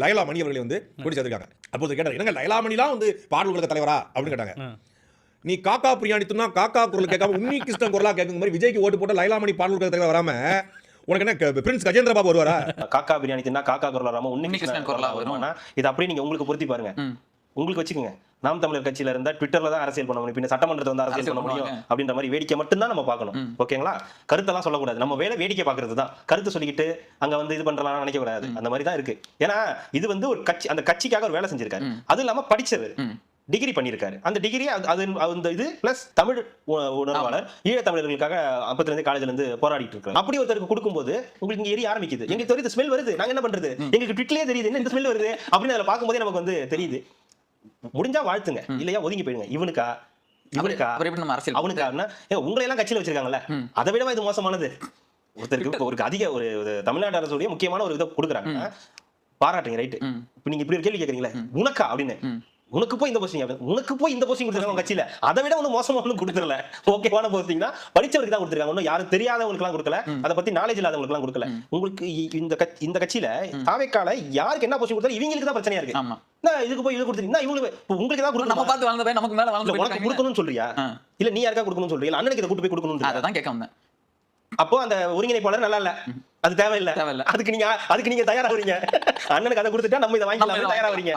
லைலா மணி அவர்களை வந்து கூட்டி சேர்த்திருக்காங்க. அப்போது கேட்டாங்க, என்னங்க லைலா மணிலாம் வந்து பாடல் உலக தலைவரா அப்படின்னு கேட்டாங்க. நீ காக்கா பிரியாணி துண்ணா காக்கா குரல் கேட்காம உன்னி கிருஷ்ணன் குரலா கேட்கும் மாதிரி விஜய்க்கு ஓட்டு போட்ட லைலா மணி பாடல் உலக தலைவர் வராம உனக்கு என்ன பிரின்ஸ் கஜேந்திர பாபு வருவாரா? காக்கா பிரியாணி தின்னா காக்கா குரல் வராம உன்னி கிருஷ்ணன் குரலா வருமானா? இது அப்படியே நீங்க உங்களுக்கு பொருத்தி பாருங்க. உங்களுக்கு வச்சுக்கோங்க. நாம் தமிழர் கட்சியில இருந்தா ட்விட்டர்ல தான் அரசியல் பண்ண முடியும், பின்ன சட்டமன்றத்தை வந்து அரசியல் பண்ண முடியும் அப்படின்ற மாதிரி வேடிக்கை மட்டும் தான் நம்ம பார்க்கணும். ஓகேங்களா? கருத்தெல்லாம் சொல்லக்கூடாது. நம்ம வேலை வேடிக்கை பார்க்கறது தான். கருத்து சொல்லிக்கிட்டு அங்க வந்து இது பண்றலாம் நினைக்க கூடாது. அந்த மாதிரி தான் இருக்கு. ஏன்னா இது வந்து ஒரு கட்சி, அந்த கட்சிக்காக ஒரு வேலை செஞ்சிருக்காரு. அது இல்லாம படிச்சவர், டிகிரி பண்ணியிருக்காரு. அந்த டிகிரி அந்த இது பிளஸ் தமிழ் உணர்வாளர், ஈழத் தமிழர்களுக்காக அப்பத்திலிருந்து காலேஜ்ல இருந்து போராடிட்டு இருக்காரு. அப்படி ஒருத்தருக்கு கொடுக்கும்போது உங்களுக்கு இங்க எரிய ஆரம்பிக்குது. எங்களுக்கு தெரியுது ஸ்மெல் வருது, நாங்க என்ன பண்றது, எங்களுக்கு ட்விட்லயே தெரியுது என்ன இந்த ஸ்மெல் வருது அப்படின்னு அதில் பார்க்கும்போதே நமக்கு வந்து தெரியுது. முடிஞ்சா வாழ்த்துங்க, இல்லையா ஒதுங்கி போயிடுங்க. இவனுக்கா அவனுக்கா உங்களை எல்லாம் கட்சியில வச்சிருக்காங்கல்ல, அதை விட இது மோசமானது. ஒருத்தருக்கு ஒரு அதிக ஒரு தமிழ்நாடு அரசுடைய முக்கியமான ஒரு இதை கொடுக்குறாங்க, பாராட்டுங்க, ரைட்டு. இப்ப நீங்க இப்படி ஒரு கேள்வி கேட்கறீங்களா, உனக்கா அப்படின்னு, உனக்கு போய் இந்த போஸ்டிங், உனக்கு போய் இந்த போஸ்டிங் கொடுத்துருக்காங்க கட்சியில, அதை விட வந்து மோசமான கொடுத்துடல. ஓகேவான போஸ்டிங் தான், படிச்சவருக்கு தான் கொடுத்துருக்காங்க, ஒன்னும் யாரும் தெரியாதவங்களுக்கு எல்லாம் கொடுக்கல, அதை பத்தி நாலேஜ் இல்லாதவங்களுக்கு எல்லாம் கொடுக்கல. உங்களுக்கு இந்த கட்சியில தாவேக்கால யாருக்கு என்ன போஸ்டிங் கொடுத்தாலும் இவங்களுக்கு தான் பிரச்சனையா இருக்கு. இதுக்கு போய் இது கொடுத்தீங்கன்னா உங்களுக்கு தான் கொடுக்கணும். நம்ம பார்த்து வளர்ந்தவே நமக்கு மேல வளர்ந்து உனக்கு கொடுக்கணும்னு சொல்றியா, இல்ல நீ யாருக்கா கொடுக்கணும்னு சொல்றியா, அண்ணனுக்கு இதை கூட்டு போய் கொடுக்கணும், அதை தான் கேட்க வந்தேன். அப்போ அந்த ஒருங்கிணைப்பாளர் நல்லா இல்ல, அது தேவையில்லை. அதுக்கு நீங்க தயாராகிறீங்க, அண்ணனுக்கு அதை கொடுத்துட்டா நம்ம இதை வாங்கிக்கலாம் தயாராகிறீங்க.